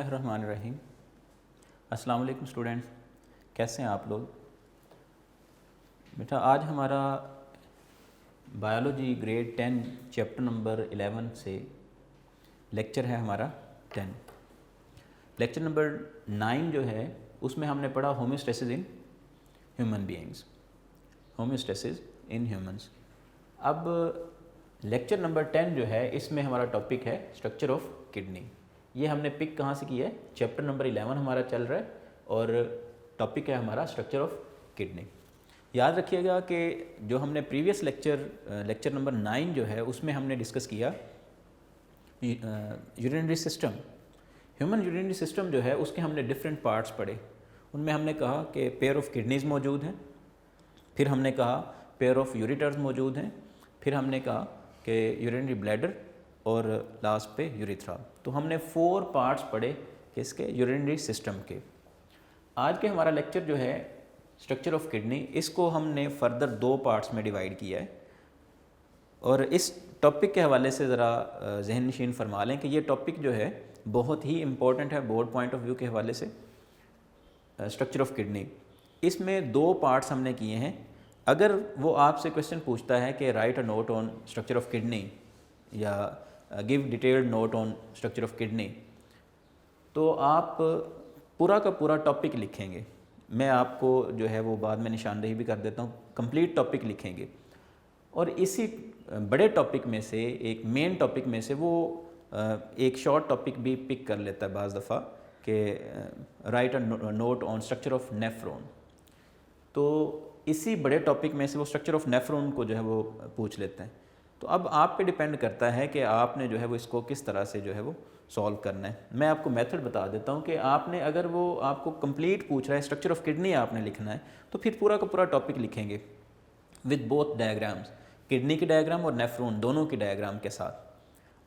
बिस्मिल्लाहिर्रहमानिर्रहीम। अस्सलाम वालेकुम स्टूडेंट्स, कैसे हैं आप लोग? बेटा आज हमारा बायोलॉजी ग्रेड 10 चैप्टर नंबर 11 से लेक्चर है हमारा 10। लेक्चर नंबर 9 जो है उसमें हमने पढ़ा homeostasis in human beings, homeostasis in humans. अब लेक्चर नंबर 10 जो है इसमें हमारा टॉपिक है स्ट्रक्चर ऑफ किडनी। ये हमने पिक कहाँ से किया है? चैप्टर नंबर 11 हमारा चल रहा है और टॉपिक है हमारा स्ट्रक्चर ऑफ किडनी। याद रखिएगा कि जो हमने प्रीवियस लेक्चर नंबर 9 जो है उसमें हमने डिस्कस किया urinary system, human urinary system जो है उसके हमने डिफरेंट पार्ट्स पढ़े। उनमें हमने कहा कि पेयर ऑफ किडनीज़ मौजूद हैं, फिर हमने कहा पेयर ऑफ यूरिटर्स मौजूद हैं, फिर हमने कहा कि यूरिनरी ब्लैडर और लास्ट पे यूरिथ्रा। तो हमने 4 पार्ट्स पढ़े किसके? यूरिनरी सिस्टम के। आज के हमारा लेक्चर जो है स्ट्रक्चर ऑफ किडनी, इसको हमने फर्दर 2 पार्ट्स में डिवाइड किया है और इस टॉपिक के हवाले से ज़रा जहन नशीन फरमा लें कि ये टॉपिक जो है बहुत ही इम्पोर्टेंट है बोर्ड पॉइंट ऑफ व्यू के हवाले से। स्ट्रक्चर ऑफ किडनी इसमें 2 पार्ट्स हमने किए हैं। अगर वो आपसे क्वेश्चन पूछता है कि write a note on structure of kidney या give detailed note on structure of kidney, तो आप पूरा का पूरा टॉपिक लिखेंगे। मैं आपको जो है वो बाद में निशानदेही भी कर देता हूँ, कंप्लीट टॉपिक लिखेंगे। और इसी बड़े टॉपिक में से एक मेन टॉपिक में से वो एक शॉर्ट टॉपिक भी पिक कर लेता है बाज़ दफ़ा कि write a note on structure of nephron. तो इसी बड़े टॉपिक में से वो स्ट्रक्चर ऑफ नेफ्रॉन को जो है वो पूछ लेते हैं। तो अब आप पे डिपेंड करता है कि आपने जो है वो इसको किस तरह से जो है वो सॉल्व करना है। मैं आपको मेथड बता देता हूँ कि आपने अगर वो आपको कंप्लीट पूछ रहा है स्ट्रक्चर ऑफ किडनी आपने लिखना है तो फिर पूरा का पूरा टॉपिक लिखेंगे विद बोथ डायग्राम्स, किडनी की डायग्राम और नेफ्रॉन दोनों की डायग्राम के साथ।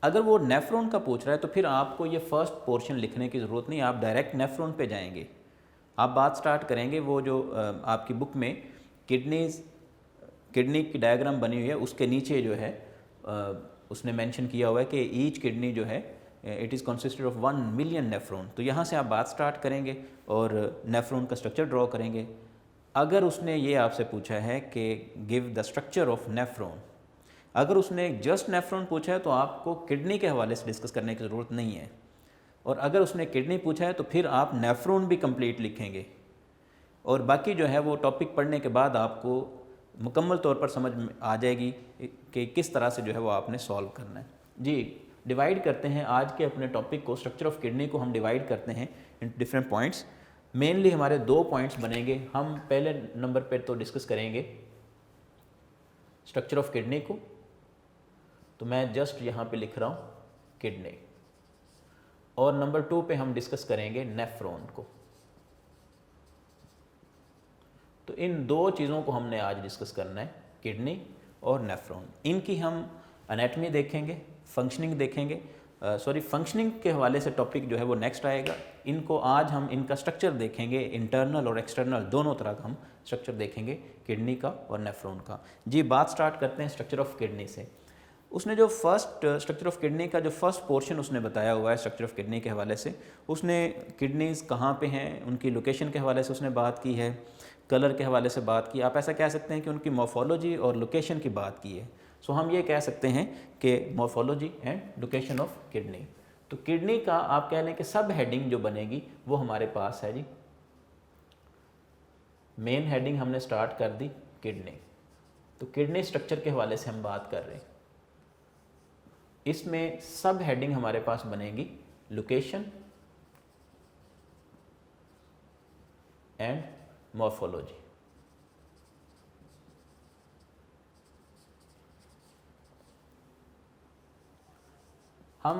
अगर वो नेफ्रॉन का पूछ रहा है तो फिर आपको ये फर्स्ट पोर्शन लिखने की ज़रूरत नहीं, आप डायरेक्ट नेफ्रॉन पे जाएंगे। आप बात स्टार्ट करेंगे वो जो आपकी बुक में किडनी की डायग्राम बनी हुई है उसके नीचे जो है उसने मेंशन किया हुआ है कि ईच किडनी जो है it is consisted of 1 million nephron. तो यहाँ से आप बात स्टार्ट करेंगे और नेफ्रॉन का स्ट्रक्चर ड्रॉ करेंगे। अगर उसने ये आपसे पूछा है कि give the structure of nephron, अगर उसने जस्ट नेफ्रॉन पूछा है तो आपको किडनी के हवाले से डिस्कस करने की ज़रूरत नहीं है। और अगर उसने किडनी पूछा है तो फिर आप नेफ्रॉन भी कंप्लीट लिखेंगे और बाकी जो है वो टॉपिक पढ़ने के बाद आपको मुकम्मल तौर पर समझ में आ जाएगी कि किस तरह से जो है वो आपने सॉल्व करना है। जी, डिवाइड करते हैं आज के अपने टॉपिक को, स्ट्रक्चर ऑफ किडनी को हम डिवाइड करते हैं इन डिफरेंट पॉइंट्स। मेनली हमारे 2 पॉइंट्स बनेंगे। हम पहले नंबर पर तो डिस्कस करेंगे स्ट्रक्चर ऑफ किडनी को, तो मैं जस्ट यहाँ पे लिख रहा हूँ किडनी, और नंबर 2 पे हम डिस्कस करेंगे नेफ्रॉन को। तो इन 2 चीज़ों को हमने आज डिस्कस करना है, किडनी और नेफ्रॉन। इनकी हम एनाटमी देखेंगे, फंक्शनिंग देखेंगे, फंक्शनिंग के हवाले से टॉपिक जो है वो नेक्स्ट आएगा। इनको आज हम इनका स्ट्रक्चर देखेंगे, इंटरनल और एक्सटर्नल दोनों तरह का हम स्ट्रक्चर देखेंगे किडनी का और नेफ्रॉन का। जी, बात स्टार्ट करते हैं स्ट्रक्चर ऑफ किडनी से। उसने जो फर्स्ट स्ट्रक्चर ऑफ किडनी का जो फर्स्ट पोर्शन उसने बताया हुआ है स्ट्रक्चर ऑफ किडनी के हवाले से, उसने किडनीज़ कहाँ पे हैं उनकी लोकेशन के हवाले से उसने बात की है, कलर के हवाले से बात की। आप ऐसा कह सकते हैं कि उनकी मॉर्फोलॉजी और लोकेशन की बात की है। सो हम ये कह सकते हैं कि morphology and location of kidney. तो किडनी का आप कह लें कि सब हेडिंग जो बनेगी वो हमारे पास है जी। मेन हेडिंग हमने स्टार्ट कर दी किडनी, तो किडनी स्ट्रक्चर के हवाले से हम बात कर रहे हैं। इसमें सब हेडिंग हमारे पास बनेगी लोकेशन एंड मॉर्फोलॉजी। हम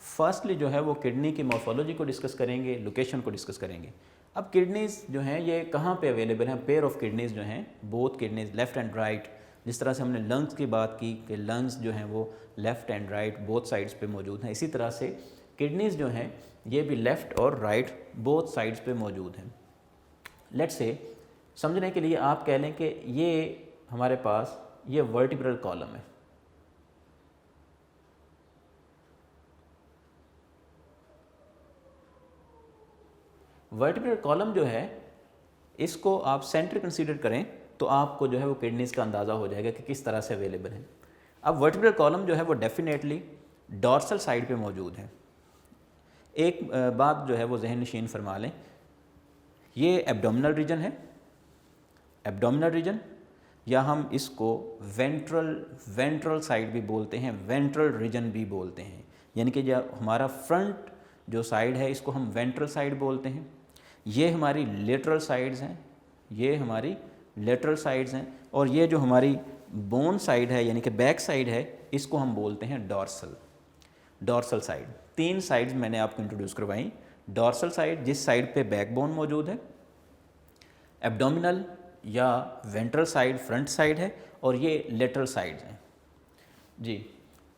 फर्स्टली जो है वो किडनी की मॉर्फोलॉजी को डिस्कस करेंगे, लोकेशन को डिस्कस करेंगे। अब किडनीज़ जो हैं ये कहाँ पे अवेलेबल हैं? पेयर ऑफ किडनीज़ जो हैं, both kidneys left and right. जिस तरह से हमने लंग्स की बात की कि लंग्स जो हैं वो left and right both sides पे मौजूद हैं, इसी तरह से किडनीज़ जो हैं ये भी लेफ़्ट और राइट बोथ साइड्स पे मौजूद हैं। लेट्स से समझने के लिए आप कह लें कि ये हमारे पास ये वर्टिब्रल कॉलम है, वर्टिब्रल कॉलम जो है इसको आप सेंटर कंसीडर करें तो आपको जो है वो किडनीज़ का अंदाज़ा हो जाएगा कि किस तरह से अवेलेबल है। अब वर्टिब्रल कॉलम जो है वो डेफिनेटली डॉर्सल साइड पे मौजूद है। एक बात जो है वो जहन नशीन फरमा लें, ये एब्डोमिनल रीजन है, एब्डोमिनल रीजन, या हम इसको वेंट्रल साइड भी बोलते हैं, वेंट्रल रीजन भी बोलते हैं, यानी कि जो हमारा फ्रंट जो साइड है इसको हम वेंट्रल साइड बोलते हैं। ये हमारी लेटरल साइड्स हैं, ये हमारी लेटरल साइड्स हैं, और ये जो हमारी बोन साइड है यानी कि बैक साइड है इसको हम बोलते हैं डॉर्सल साइड। 3 साइड्स मैंने आपको इंट्रोड्यूस करवाई। डॉर्सल साइड जिस साइड पे बैकबोन मौजूद है, एब्डोमिनल या वेंट्रल साइड फ्रंट साइड है, और ये लेटरल साइड्स हैं जी।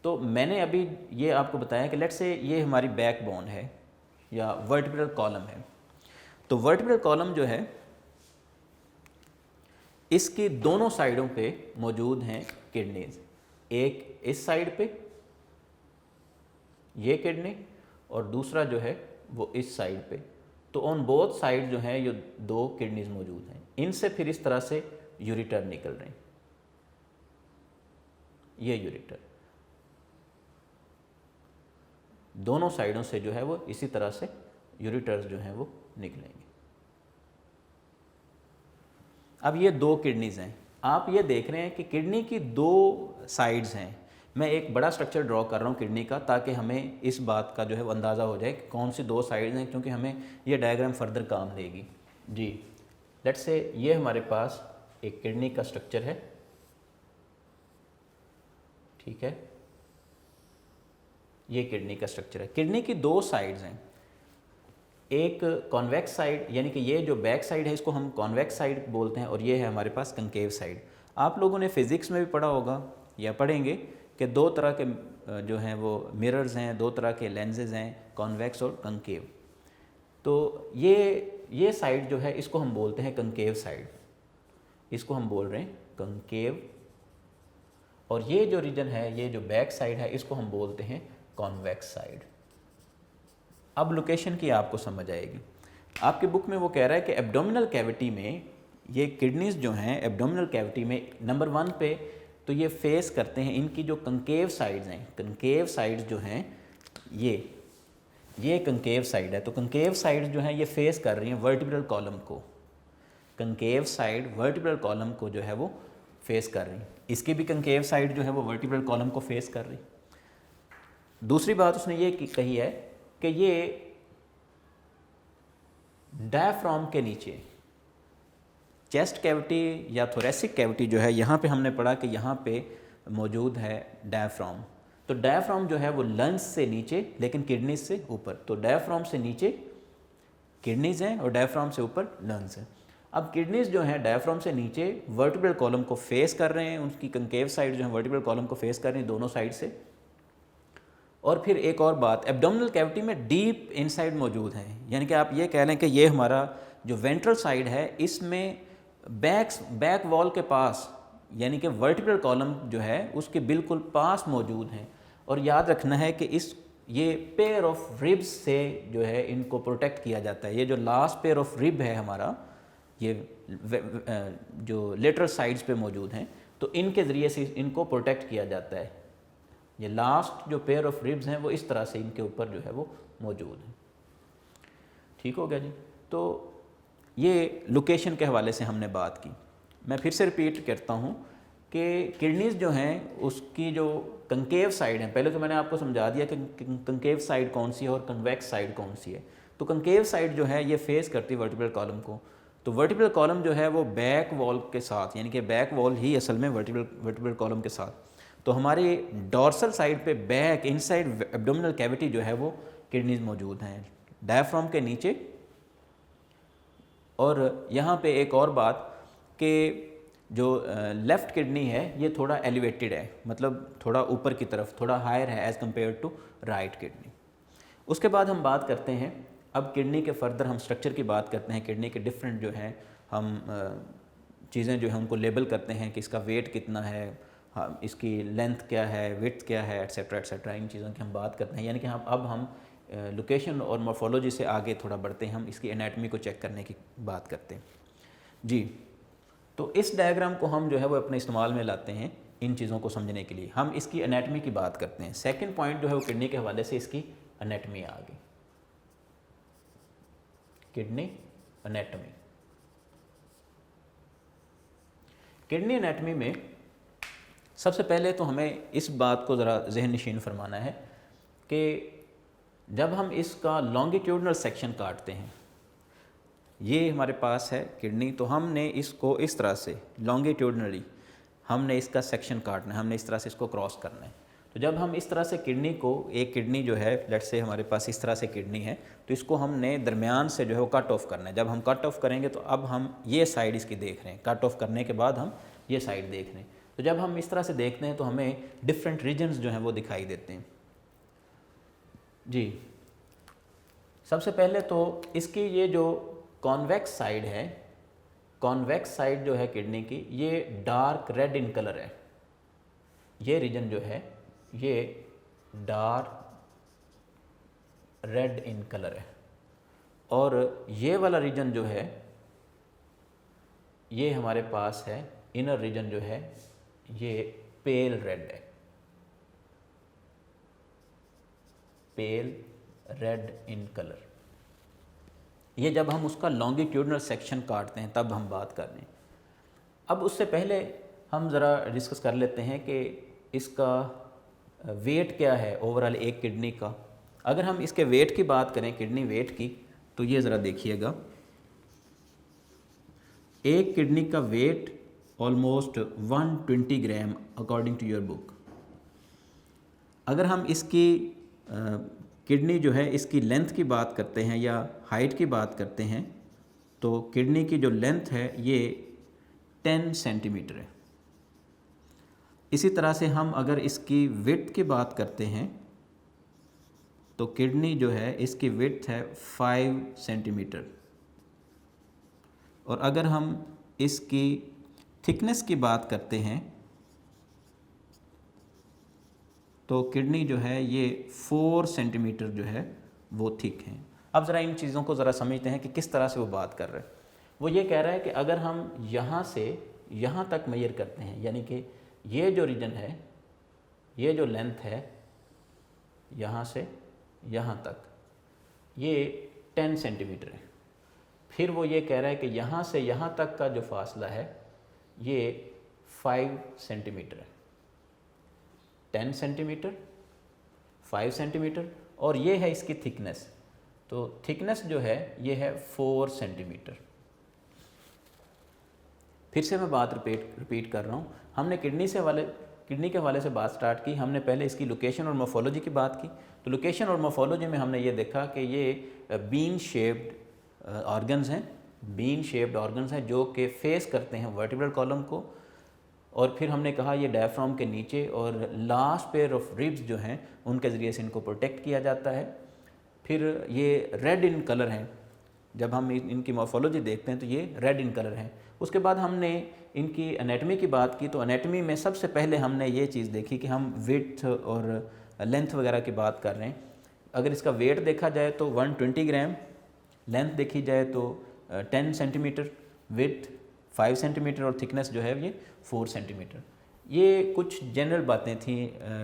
तो मैंने अभी ये आपको बताया कि लेट्स से ये हमारी बैकबोन है या वर्टिब्रल कॉलम है। तो वर्टिब्रल कॉलम जो है इसकी दोनों साइडों पे मौजूद हैं किडनीज, एक इस साइड पे ये किडनी और दूसरा जो है वो इस साइड पे। तो ऑन बोथ साइड जो है ये 2 किडनीज मौजूद हैं। इनसे फिर इस तरह से यूरिटर निकल रहे हैं, ये यूरिटर दोनों साइडों से जो है वो इसी तरह से यूरिटर्स जो हैं वो निकलेंगे। अब ये 2 किडनीज हैं, आप ये देख रहे हैं कि किडनी की 2 साइड्स हैं। मैं एक बड़ा स्ट्रक्चर ड्रॉ कर रहा हूँ किडनी का ताकि हमें इस बात का जो है वो अंदाज़ा हो जाए कि कौन सी 2 साइड्स हैं, क्योंकि हमें ये डायग्राम फर्दर काम देगी जी। लेट्स से ये हमारे पास एक किडनी का स्ट्रक्चर है, ठीक है, ये किडनी का स्ट्रक्चर है। किडनी की 2 साइड्स हैं, एक कॉन्वेक्स साइड यानी कि ये जो बैक साइड है इसको हम कॉन्वेक्स साइड बोलते हैं, और ये है हमारे पास कंकेव साइड। आप लोगों ने फिज़िक्स में भी पढ़ा होगा या पढ़ेंगे कि 2 तरह के जो हैं वो मिरर्स हैं, 2 तरह के लेंसेज हैं, कॉन्वेक्स और कंकेव। तो ये साइड जो है इसको हम बोलते हैं कंकेव साइड, इसको हम बोल रहे हैं कंकेव, और ये जो रीजन है, ये जो बैक साइड है, इसको हम बोलते हैं कॉन्वेक्स साइड। अब लोकेशन की आपको समझ आएगी। आपके बुक में वो कह रहा है कि एब्डोमिनल कैविटी में ये किडनीज जो हैं एब्डोमिनल कैविटी में नंबर 1 पे तो ये फेस करते हैं, इनकी जो कंकेव साइड्स हैं, कंकेव साइड्स जो हैं ये कंकेव साइड है। तो कंकेव साइड जो हैं ये फेस कर रही हैं वर्टिब्रल कॉलम को, कंकेव साइड वर्टिब्रल कॉलम को जो है वो फेस कर रही हैं। इसकी भी कंकेव साइड जो है वो वर्टिब्रल कॉलम को फेस कर रही। दूसरी बात उसने ये कही है कि ये डायफ्राम के नीचे चेस्ट कैविटी या थोरेसिक कैविटी जो है यहाँ पे हमने पढ़ा कि यहाँ पे मौजूद है डायफ्राम। तो डायफ्राम जो है वो लंग्स से नीचे लेकिन किडनीज से ऊपर, तो डायफ्राम से नीचे किडनीज हैं और डायफ्राम से ऊपर लंग्स हैं। अब किडनीज जो हैं डायफ्राम से नीचे वर्टिब्रल कॉलम को फेस कर रहे हैं, उनकी कंकेव साइड जो है वर्टिब्रल कॉलम को फेस कर रही हैं दोनों साइड से। और फिर एक और बात, एब्डोमिनल कैविटी में डीप इनसाइड मौजूद हैं, यानी कि आप ये कह लें कि ये हमारा जो वेंट्रल साइड है इसमें बैक वॉल के पास यानी कि वर्टिब्रल कॉलम जो है उसके बिल्कुल पास मौजूद हैं। और याद रखना है कि ये पेयर ऑफ रिब्स से जो है इनको प्रोटेक्ट किया जाता है। ये जो लास्ट पेयर ऑफ रिब है हमारा, ये जो लेटरल साइड्स पे मौजूद हैं, तो इनके ज़रिए से इनको प्रोटेक्ट किया जाता है। ये लास्ट जो पेयर ऑफ रिब्स हैं वो इस तरह से इनके ऊपर जो है वो मौजूद हैं। ठीक हो गया जी। तो ये लोकेशन के हवाले से हमने बात की। मैं फिर से रिपीट करता हूँ कि किडनीज जो हैं उसकी जो कंकेव साइड है, पहले तो मैंने आपको समझा दिया कि कंकेव साइड कौन सी है और कन्वेक्स साइड कौन सी है। तो कंकेव साइड जो है ये फेस करती है वर्टिब्रल कॉलम को। तो वर्टिब्रल कॉलम जो है वो बैक वॉल के साथ, यानी कि बैक वॉल ही असल में वर्टिब्रल कॉलम के साथ। तो हमारी डॉर्सल साइड पे बैक इनसाइड एब्डोमिनल कैविटी जो है वो किडनीज मौजूद हैं डायफ्राम के नीचे। और यहाँ पे एक और बात कि जो लेफ़्ट किडनी है ये थोड़ा एलिवेटेड है, मतलब थोड़ा ऊपर की तरफ, थोड़ा हायर है as compared to right kidney. उसके बाद हम बात करते हैं, अब किडनी के फर्दर हम स्ट्रक्चर की बात करते हैं। किडनी के डिफरेंट जो हैं हम चीज़ें जो हैं उनको लेबल करते हैं कि इसका वेट कितना है, इसकी लेंथ क्या है, विड्थ क्या है, एट्सेट्रा एट्सेट्रा, इन चीज़ों की हम बात करते हैं। यानी कि अब हम लोकेशन और मॉर्फोलॉजी से आगे थोड़ा बढ़ते हैं, हम इसकी एनाटमी को चेक करने की बात करते हैं जी। तो इस डायग्राम को हम जो है वो अपने इस्तेमाल में लाते हैं इन चीज़ों को समझने के लिए। हम इसकी एनाटमी की बात करते हैं। सेकंड पॉइंट जो है वो किडनी के हवाले से इसकी एनाटमी आ गई, किडनी एनाटमी। किडनी एनाटमी में सबसे पहले तो हमें इस बात को ज़रा जहन नशीन फरमाना है कि जब हम इसका लॉन्गिट्यूडनल सेक्शन काटते हैं, ये हमारे पास है किडनी, तो हमने इसको इस तरह से लॉन्गिट्यूडनली हमने इसका सेक्शन काटना है, हमने इस तरह से इसको क्रॉस करना है। तो जब हम इस तरह से किडनी को, एक किडनी जो है लेट्स से हमारे पास इस तरह से किडनी है, तो इसको हमने दरमियान से जो है वो कट ऑफ करना है। जब हम कट ऑफ करेंगे तो अब हम ये साइड इसकी देख रहे हैं, कट ऑफ करने के बाद हम ये साइड देख रहे हैं। तो जब हम इस तरह से देखते हैं तो हमें डिफरेंट रीजन्स जो हैं वो दिखाई देते हैं जी। सबसे पहले तो इसकी ये जो कॉन्वेक्स साइड है, कॉन्वेक्स साइड जो है किडनी की, ये डार्क रेड इन कलर है। ये रीजन जो है ये डार्क रेड इन कलर है, और ये वाला रीजन जो है ये हमारे पास है, इनर रीजन जो है ये पेल रेड है, पेल रेड इन कलर। ये जब हम उसका लॉन्गिट्यूडनल सेक्शन काटते हैं तब हम बात कर रहे हैं। अब उससे पहले हम ज़रा डिस्कस कर लेते हैं कि इसका वेट क्या है ओवरऑल एक किडनी का। अगर हम इसके वेट की बात करें, किडनी वेट की, तो ये ज़रा देखिएगा, एक किडनी का weight almost 120 gram according to your book. अगर हम इसकी किडनी जो है इसकी लेंथ की बात करते हैं या हाइट की बात करते हैं, तो किडनी की जो लेंथ है ये 10 सेंटीमीटर है। इसी तरह से हम अगर इसकी विड्थ की बात करते हैं तो किडनी जो है इसकी विड्थ है 5 सेंटीमीटर। और अगर हम इसकी थिकनेस की बात करते हैं तो किडनी जो है ये 4 सेंटीमीटर जो है वो थिक है। अब ज़रा इन चीज़ों को ज़रा समझते हैं कि किस तरह से वो बात कर रहे हैं। वो ये कह रहा है कि अगर हम यहाँ से यहाँ तक मेजर करते हैं, यानी कि ये जो रीजन है, ये जो लेंथ है यहाँ से यहाँ तक, ये 10 सेंटीमीटर है। फिर वो ये कह रहा है कि यहाँ से यहाँ तक का जो फासला है ये 5 सेंटीमीटर है। 10 सेंटीमीटर, 5 सेंटीमीटर, और ये है इसकी थिकनेस। तो थिकनेस जो है ये है 4 सेंटीमीटर। फिर से मैं बात रिपीट कर रहा हूँ। हमने किडनी के हवाले से बात स्टार्ट की। हमने पहले इसकी लोकेशन और मॉर्फोलॉजी की बात की। तो लोकेशन और मॉर्फोलॉजी में हमने ये देखा कि ये बीन शेप्ड ऑर्गन्स हैं, बीन शेप्ड ऑर्गन्स हैं जो कि फेस करते हैं वर्टिब्रल कॉलम को। और फिर हमने कहा ये डायफ्राम के नीचे और लास्ट पेयर ऑफ रिब्स जो हैं उनके ज़रिए से इनको प्रोटेक्ट किया जाता है। फिर ये रेड इन कलर हैं, जब हम इनकी मॉर्फोलॉजी देखते हैं तो ये रेड इन कलर हैं। उसके बाद हमने इनकी एनाटमी की बात की। तो एनाटमी में सबसे पहले हमने ये चीज़ देखी कि हम विड्थ और लेंथ वगैरह की बात कर रहे हैं। अगर इसका वेट देखा जाए तो 120 ग्राम, लेंथ देखी जाए तो 10 सेंटीमीटर, विड्थ 5 सेंटीमीटर और थिकनेस जो है ये 4 सेंटीमीटर। ये कुछ जनरल बातें थी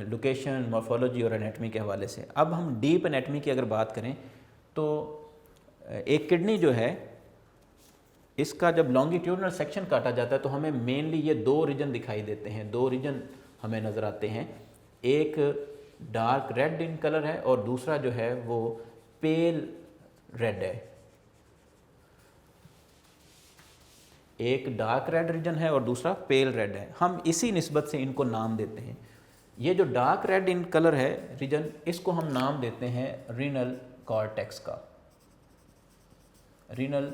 लोकेशन, मॉर्फोलॉजी और एनाटमी के हवाले से। अब हम डीप एनाटमी की अगर बात करें तो एक किडनी जो है इसका जब लॉन्गिट्यूडनल सेक्शन काटा जाता है तो हमें मेनली ये 2 रीजन दिखाई देते हैं, 2 रीजन हमें नज़र आते हैं। एक डार्क रेड इन कलर है और दूसरा जो है वो पेल रेड है। एक डार्क रेड रीजन है और दूसरा पेल रेड है। हम इसी निस्बत से इनको नाम देते हैं। ये जो डार्क रेड इन कलर है रीजन, इसको हम नाम देते हैं रीनल कॉर्टेक्स का, रीनल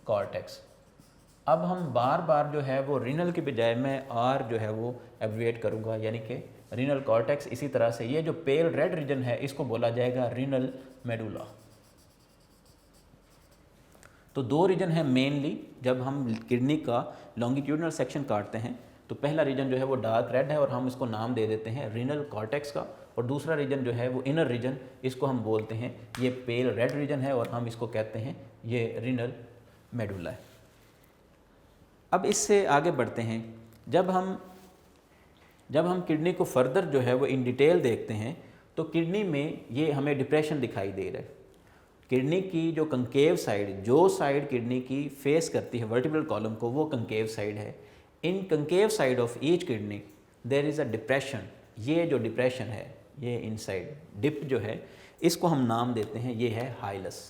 कॉर्टेक्स। अब हम बार बार जो है वो रीनल के बजाय मैं आर जो है वो एब्रिएट करूँगा, यानी कि रीनल कॉर्टेक्स। इसी तरह से ये जो पेल रेड रीजन है इसको बोला जाएगा रीनल मेडुला। तो 2 रीजन है मेनली जब हम किडनी का लॉन्गिट्यूडनल सेक्शन काटते हैं। तो पहला रीजन जो है वो डार्क रेड है और हम इसको नाम दे देते हैं रीनल कॉर्टेक्स का, और दूसरा रीजन जो है वो इनर रीजन, इसको हम बोलते हैं ये पेल रेड रीजन है और हम इसको कहते हैं ये रीनल मेडुला है। अब इससे आगे बढ़ते हैं, जब हम किडनी को फर्दर जो है वो इन डिटेल देखते हैं तो किडनी में ये हमें डिप्रेशन दिखाई दे रहा है। किडनी की जो कंकेव साइड, जो साइड किडनी की फेस करती है वर्टिब्रल कॉलम को, वो कंकेव साइड है। In concave side of each kidney there is a depression. ये जो डिप्रेशन है, ये इनसाइड डिप जो है, इसको हम नाम देते हैं, ये है हाइलस।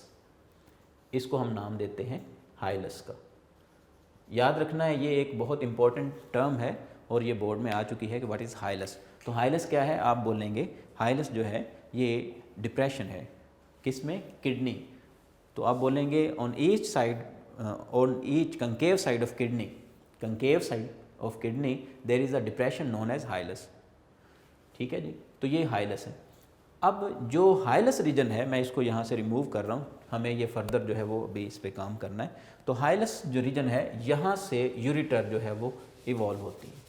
इसको हम नाम देते हैं हाइलस का। याद रखना है, ये एक बहुत इंपॉर्टेंट टर्म है और ये बोर्ड में आ चुकी है कि व्हाट इज़ हाइलस। तो हाइलस क्या है, आप बोलेंगे हाइलस जो है ये डिप्रेशन है, किस में, किडनी। तो आप बोलेंगे on each side, on each concave side of kidney, concave side of kidney there is a depression known as hilus. ठीक है जी, तो ये हाइलस है। अब जो हाइलस रीजन है, मैं इसको यहाँ से रिमूव कर रहा हूँ, हमें ये फर्दर जो है वो अभी इस पे काम करना है। तो हाइलस जो रीजन है, यहाँ से यूरिटर जो है वो इवॉल्व होती है।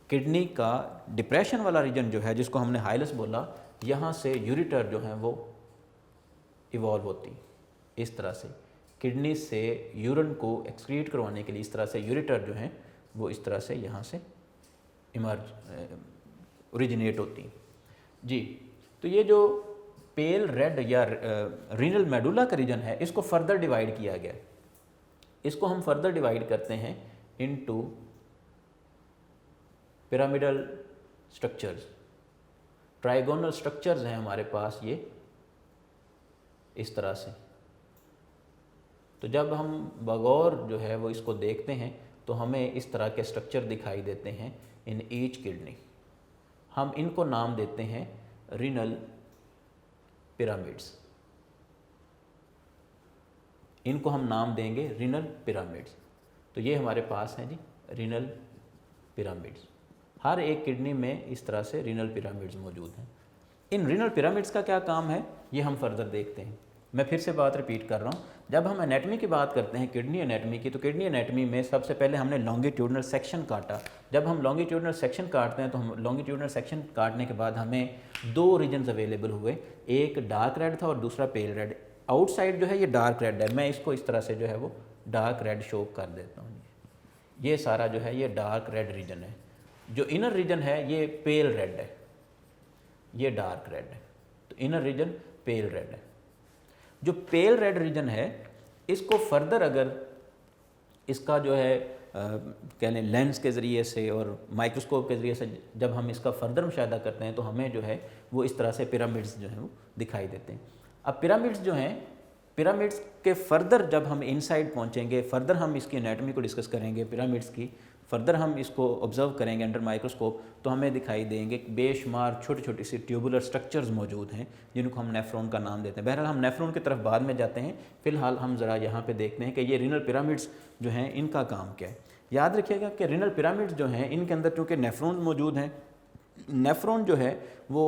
किडनी का डिप्रेशन वाला रीजन जो है, जिसको हमने हाइलस बोला, यहाँ से यूरिटर जो है वो इवॉल्व होती है। इस तरह से किडनी से यूरिन को एक्सक्रीट करवाने के लिए इस तरह से यूरिटर जो है वो इस तरह से यहाँ से ओरिजिनेट होती है जी। तो ये जो पेल रेड या रीनल मेडुला का रीजन है, इसको फर्दर डिवाइड किया गया। इसको हम फर्दर डिवाइड करते हैं into pyramidal structures. Trigonal structures हैं हमारे पास ये इस तरह से। तो जब हम बगौर जो है वो इसको देखते हैं तो हमें इस तरह के स्ट्रक्चर दिखाई देते हैं इन ईच किडनी। हम इनको नाम देते हैं रीनल पिरामिड्स। इनको हम नाम देंगे रीनल पिरामिड्स। तो ये हमारे पास हैं जी रीनल पिरामिड्स। हर एक किडनी में इस तरह से रीनल पिरामिड्स मौजूद हैं। इन रीनल पिरामिड्स का क्या काम है, ये हम फर्दर देखते हैं। मैं फिर से बात रिपीट कर रहा हूँ, जब हम एनाटमी की बात करते हैं, किडनी एनाटमी की, तो किडनी एनाटमी में सबसे पहले हमने लॉन्गिट्यूडनल सेक्शन काटा। जब हम लॉन्गिट्यूडनल सेक्शन काटते हैं तो हम लॉन्गिट्यूडनल सेक्शन काटने के बाद हमें दो रीजन्स अवेलेबल हुए, एक डार्क रेड था और दूसरा पेल रेड। आउटसाइड जो है ये डार्क रेड है, मैं इसको इस तरह से जो है वो डार्क रेड शो कर देता हूँ। ये सारा जो है ये डार्क रेड रीजन है। जो इनर रीजन है ये पेल रेड है, ये डार्क रेड है। तो इनर रीजन पेल रेड है। जो पेल रेड रीजन है, इसको फर्दर अगर इसका जो है कह लें लेंस के ज़रिए से और माइक्रोस्कोप के ज़रिए से जब हम इसका फर्दर मुशाहिदा करते हैं तो हमें जो है वो इस तरह से पिरामिड्स जो हैं वो दिखाई देते हैं। अब पिरामिड्स जो हैं, पिरामिड्स के फर्दर जब हम इनसाइड पहुंचेंगे, फर्दर हम इसकी एनाटमी को डिस्कस करेंगे, पिरामिड्स की फर्दर हम इसको ऑब्जर्व करेंगे अंडर माइक्रोस्कोप, तो हमें दिखाई देंगे बेशुमार छोटी छोटी सी ट्यूबुलर स्ट्रक्चर्स मौजूद हैं जिनको हम नेफ्रॉन का नाम देते हैं। बहरहाल हम नेफ्रॉन की तरफ बाद में जाते हैं, फ़िलहाल हम ज़रा यहाँ पे देखते हैं कि ये रीनल पिरामिड्स जो हैं इनका काम क्या है। याद रखिएगा कि रीनल पिरामिड्स जो हैं इनके अंदर चूँकि नेफ्रॉन मौजूद हैं, नेफ्रॉन जो है वो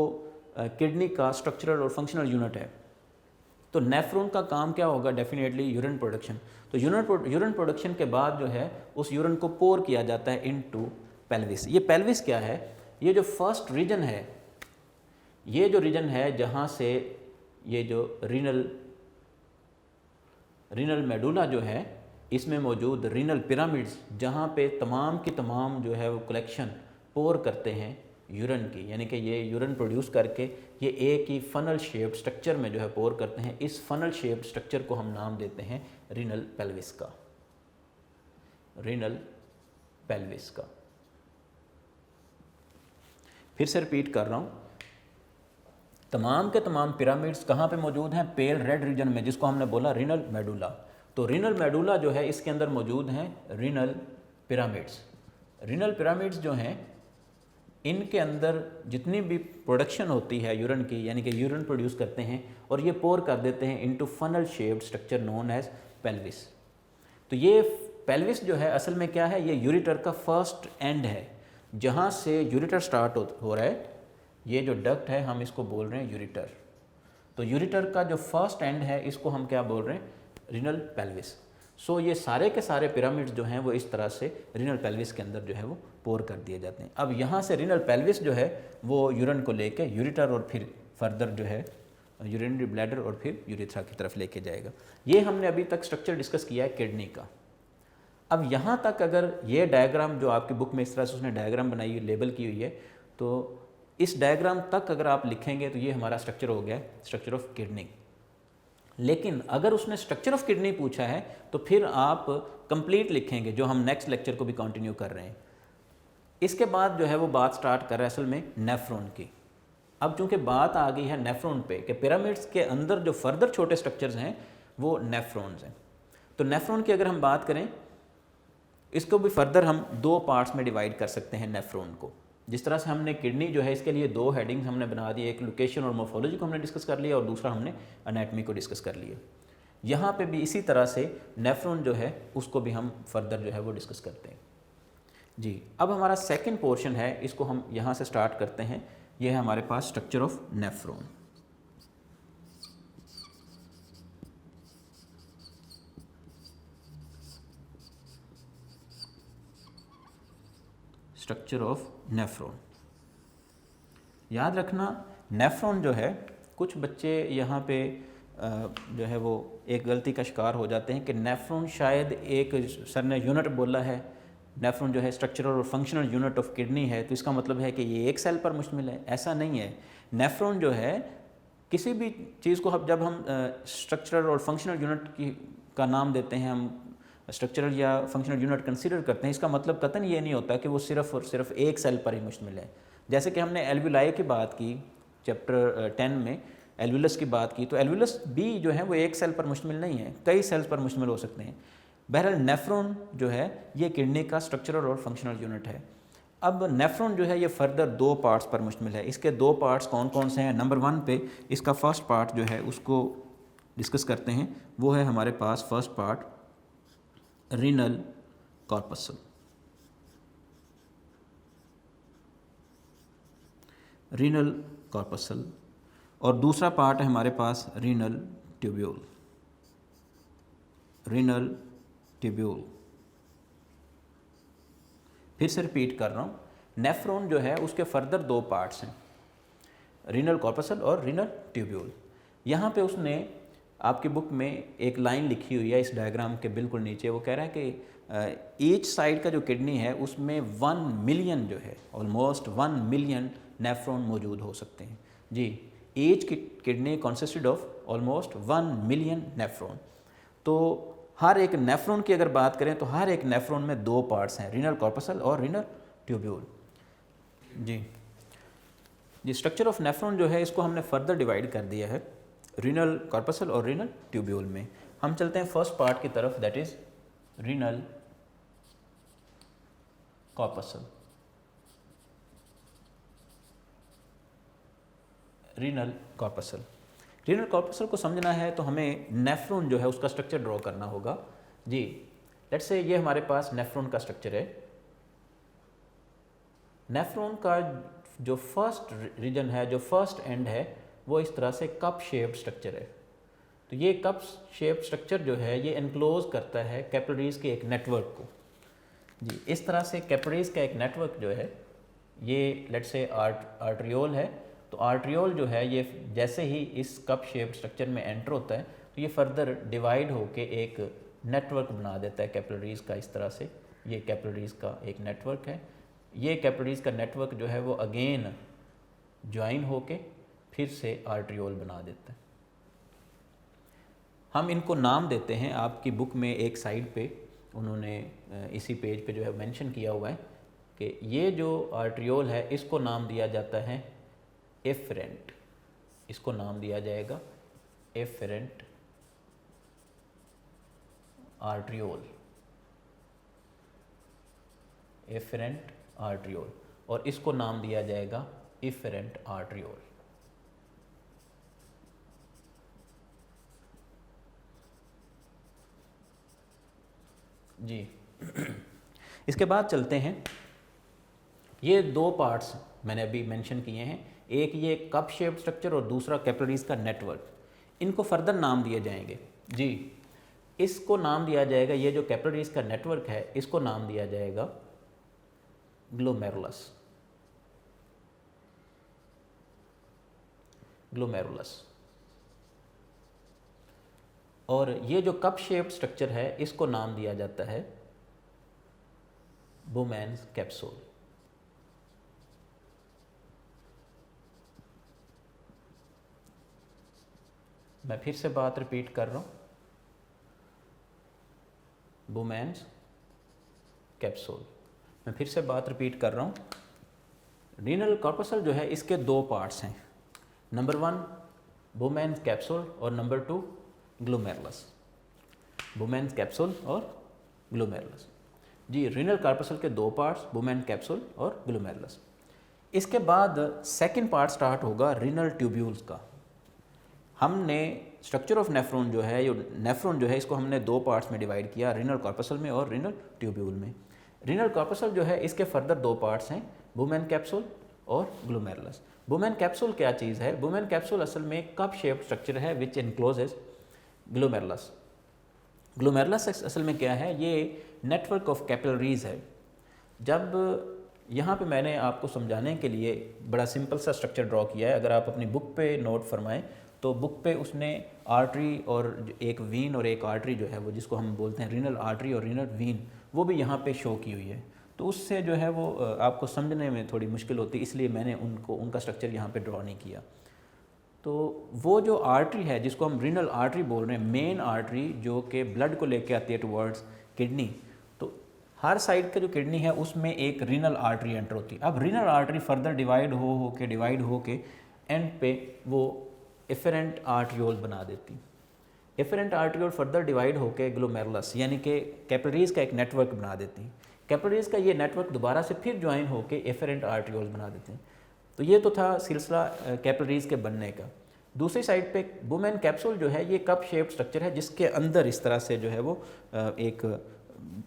किडनी का स्ट्रक्चरल और फंक्शनल यूनिट है। तो नेफ्रॉन का काम क्या होगा, डेफिनेटली यूरिन प्रोडक्शन। तो यूरिन प्रोडक्शन के बाद जो है उस यूरिन को पोर किया जाता है इनटू पेल्विस। ये पेल्विस क्या है, ये जो फर्स्ट रीजन है, ये जो रीजन है जहाँ से ये जो रीनल मेडुला जो है इसमें मौजूद रीनल पिरामिड्स, जहाँ पे तमाम की तमाम जो है वो कलेक्शन पोर करते हैं यूरिन की, यानी कि ये यूरिन प्रोड्यूस करके ये एक ही फनल शेप्ड स्ट्रक्चर में जो है पोर करते हैं। इस फनल शेप्ड स्ट्रक्चर को हम नाम देते हैं रीनल पेल्विस का, रीनल पेल्विस का। फिर से रिपीट कर रहा हूँ, तमाम के तमाम पिरामिड्स कहाँ पे मौजूद हैं, पेल रेड रीजन में, जिसको हमने बोला रीनल मेडुला। तो रीनल मेडुला जो है इसके अंदर मौजूद हैं रीनल पिरामिड्स। रीनल पिरामिड्स जो हैं इनके अंदर जितनी भी प्रोडक्शन होती है यूरिन की, यानी कि यूरिन प्रोड्यूस करते हैं और ये पोर कर देते हैं into funnel shaped structure known as pelvis. तो ये पेल्विस जो है असल में क्या है, ये यूरिटर का फर्स्ट एंड है, जहाँ से यूरिटर स्टार्ट हो रहा है। ये जो डक्ट है हम इसको बोल रहे हैं यूरिटर। तो यूरिटर का जो फर्स्ट एंड है इसको हम क्या बोल रहे हैं, रीनल पेल्विस। सो ये सारे के सारे पिरामिड्स जो हैं वो इस तरह से रीनल पेल्विस के अंदर जो है वो पोर कर दिए जाते हैं। अब यहाँ से रीनल पेल्विस जो है वो यूरिन को लेके यूरिटर और फिर फर्दर जो है यूरिनरी ब्लैडर और फिर यूरिथ्रा की तरफ लेके जाएगा। ये हमने अभी तक स्ट्रक्चर डिस्कस किया है किडनी का। अब यहाँ तक अगर ये डायग्राम जो आपकी बुक में इस तरह से उसने डायग्राम बनाई हुई लेबल की हुई है, तो इस डायग्राम तक अगर आप लिखेंगे तो ये हमारा स्ट्रक्चर हो गया, स्ट्रक्चर ऑफ किडनी। लेकिन अगर उसने स्ट्रक्चर ऑफ किडनी पूछा है तो फिर आप कंप्लीट लिखेंगे, जो हम नेक्स्ट लेक्चर को भी कंटिन्यू कर रहे हैं। इसके बाद जो है वो बात स्टार्ट कर रहा है असल में नेफ्रॉन की। अब चूंकि बात आ गई है नेफ्रॉन पे कि पिरामिड्स के अंदर जो फर्दर छोटे स्ट्रक्चर्स हैं वो नेफ्रॉन्स हैं, तो नेफ्रॉन की अगर हम बात करें, इसको भी फर्दर हम दो पार्ट्स में डिवाइड कर सकते हैं नेफ्रॉन को। जिस तरह से हमने किडनी जो है इसके लिए दो हेडिंग्स हमने बना दी, एक लोकेशन और मोर्फोलॉजी को हमने डिस्कस कर लिया और दूसरा हमने एनाटॉमी को डिस्कस कर लिया। यहाँ पे भी इसी तरह से नेफ्रॉन जो है उसको भी हम फर्दर जो है वो डिस्कस करते हैं। जी, अब हमारा सेकंड पोर्शन है, इसको हम यहाँ से स्टार्ट करते हैं। यह है हमारे पास structure of nephron. Structure of nephron. याद रखना नेफ्रॉन जो है, कुछ बच्चे यहाँ पे जो है वो एक गलती का शिकार हो जाते हैं कि नेफ्रॉन शायद एक सर ने यूनिट बोला है, नेफ्रॉन जो है स्ट्रक्चरल और फंक्शनल यूनिट ऑफ किडनी है, तो इसका मतलब है कि ये एक सेल पर मुश्तमिल है। ऐसा नहीं है। नेफ्रॉन जो है किसी भी चीज़ को जब हम स्ट्रक्चरल और फंक्शनल यूनिट का नाम देते हैं, हम स्ट्रक्चरल या फंक्शनल यूनिट कंसीडर करते हैं, इसका मतलब कतई ये नहीं होता कि वो सिर्फ और सिर्फ एक सेल पर ही मुश्तमिल है। जैसे कि हमने एल्वुलाई की बात की चैप्टर 10 में, एल्वुलस की बात की, तो एल्वुलस भी जो है वो एक सेल पर मुश्तमिल नहीं है, कई सेल्स पर मुश्तमिल हो सकते हैं। बहरहाल नेफ्रॉन जो है ये किडनी का स्ट्रक्चरल और फंक्शनल यूनिट है। अब नेफ्रॉन जो है ये फर्दर दो पार्ट्स पर मुश्तमिल है। इसके दो पार्ट्स कौन कौन से हैं? नंबर 1 पे इसका फर्स्ट पार्ट जो है उसको डिस्कस करते हैं, वो है हमारे पास first part renal corpuscle. Renal corpuscle. और दूसरा पार्ट है हमारे पास रीनल ट्यूब्यूल। Renal tubule. फिर से रिपीट कर रहा हूँ, नेफ्रॉन जो है उसके फर्दर दो पार्ट्स हैं, रीनल कॉर्पसल और रीनल ट्यूब्यूल। यहाँ पे उसने आपकी बुक में एक लाइन लिखी हुई है इस डायग्राम के बिल्कुल नीचे, वो कह रहा है कि ईच साइड का जो किडनी है उसमें 1 मिलियन जो है, ऑलमोस्ट 1 मिलियन नेफ्रॉन मौजूद हो सकते हैं। जी, each kidney consisted of almost 1 million nephron. तो हर एक नेफ्रॉन की अगर बात करें तो हर एक नेफ्रॉन में दो पार्ट्स हैं, रीनल कॉर्पसल और रीनल ट्यूब्यूल। जी, स्ट्रक्चर ऑफ नेफ्रॉन जो है इसको हमने फर्दर डिवाइड कर दिया है रीनल कॉर्पसल और रीनल ट्यूब्यूल में। हम चलते हैं फर्स्ट पार्ट की तरफ, that is renal corpuscle. Renal corpuscle. Renal corpuscle को समझना है तो हमें नेफ्रॉन जो है उसका स्ट्रक्चर ड्रॉ करना होगा। जी, लेट्स से ये हमारे पास नेफ्रॉन का स्ट्रक्चर है। नेफ्रॉन का जो फर्स्ट रीजन है, जो फर्स्ट एंड है, वो इस तरह से कप शेप्ड स्ट्रक्चर है। तो ये कप शेप्ड स्ट्रक्चर जो है ये एनक्लोज करता है कैपिलरीज के एक नेटवर्क को। जी, इस तरह से कैपिलरीज का एक नेटवर्क जो है ये लेट्स से आर्ट्रियोल है। तो आर्ट्रियोल जो है ये जैसे ही इस कप शेप्ड स्ट्रक्चर में एंटर होता है तो ये फर्दर डिवाइड होके एक नेटवर्क बना देता है कैपिलरीज का। इस तरह से ये कैपिलरीज का एक नेटवर्क है। ये कैपिलरीज का नेटवर्क जो है वो अगेन ज्वाइन होके फिर से आर्ट्रियोल बना देता है। हम इनको नाम देते हैं, आपकी बुक में एक साइड पे उन्होंने इसी पेज पे जो है मेंशन किया हुआ है कि ये जो आर्ट्रियोल है इसको नाम दिया जाता है एफरेंट। इसको नाम दिया जाएगा एफरेंट आर्ट्रियोल। Efferent arteriole. और इसको नाम दिया जाएगा इफरेंट आर्ट्रियोल। जी, इसके बाद चलते हैं, ये दो पार्ट्स मैंने अभी मेंशन किए हैं, एक ये कप शेप्ड स्ट्रक्चर और दूसरा कैपिलरीज का नेटवर्क। इनको फर्दर नाम दिए जाएंगे। जी, इसको नाम दिया जाएगा, ये जो कैपिलरीज का नेटवर्क है इसको नाम दिया जाएगा ग्लोमेरुलस। ग्लोमेरुलस। और ये जो कप शेप्ड स्ट्रक्चर है इसको नाम दिया जाता है बोमैन्स कैप्सूल। मैं फिर से बात रिपीट कर रहा हूँ, बोमैन्स कैप्सूल। मैं फिर से बात रिपीट कर रहा हूँ, रीनल कॉर्पसल जो है इसके दो पार्ट्स हैं, नंबर 1 बोमैन्स कैप्सूल और नंबर 2 ग्लोमेरुलस। बोमैन्स कैप्सूल और ग्लोमेरुलस। जी, रीनल कॉर्पसल के दो पार्ट्स, बोमैन कैप्सूल और ग्लोमेरुलस। इसके बाद सेकंड पार्ट स्टार्ट होगा रीनल ट्यूब्यूल्स का। हमने स्ट्रक्चर ऑफ नेफ्रॉन जो है, नेफ्रॉन जो है इसको हमने दो पार्ट्स में डिवाइड किया, रीनल कॉर्पसल में और रीनल ट्यूब्यूल में। रीनल कॉर्पसल जो है इसके फर्दर दो पार्ट्स हैं, बोमैन कैप्सूल और ग्लोमेरुलस। बोमैन कैप्सूल क्या चीज़ है? बोमैन कैप्सूल असल में कप शेप्ड स्ट्रक्चर है विच इनक्लोजेस ग्लोमेरुलस। ग्लोमेरुलस असल में क्या है? ये नेटवर्क ऑफ कैपिलरीज है। जब यहाँ पे मैंने आपको समझाने के लिए बड़ा सिंपल सा स्ट्रक्चर ड्रॉ किया है, अगर आप अपनी बुक पे नोट फरमाएं तो बुक पे उसने आर्टरी और एक वीन और एक आर्टरी जो है वो जिसको हम बोलते हैं रीनल आर्टरी और रीनल वीन, वो भी यहाँ पे शो की हुई है। तो उससे जो है वो आपको समझने में थोड़ी मुश्किल होती है, इसलिए मैंने उनका स्ट्रक्चर यहाँ पे ड्रॉ नहीं किया। तो वो जो आर्टरी है जिसको हम रीनल आर्टरी बोल रहे हैं, मेन आर्टरी जो कि ब्लड को लेके आती है टुवर्ड्स किडनी, तो हर साइड का जो किडनी है उसमें एक रीनल आर्टरी एंटर होती है। अब रीनल आर्टरी फर्दर डिवाइड हो के एंड पे वो एफरेंट आर्ट्रियोल बना देती। एफरेंट आर्ट्रियोल फर्दर डिवाइड होके ग्लोमेरुलस यानी कि कैपिलरीज का एक नेटवर्क बना देती है। कैपिलरीज का ये नेटवर्क दोबारा से फिर ज्वाइन होके एफरेंट आर्ट्रियोल बना देते हैं। तो ये तो था सिलसिला कैपिलरीज के बनने का। दूसरी साइड पे बोमैन कैप्सूल जो है ये कप शेप्ड स्ट्रक्चर है जिसके अंदर इस तरह से जो है वो एक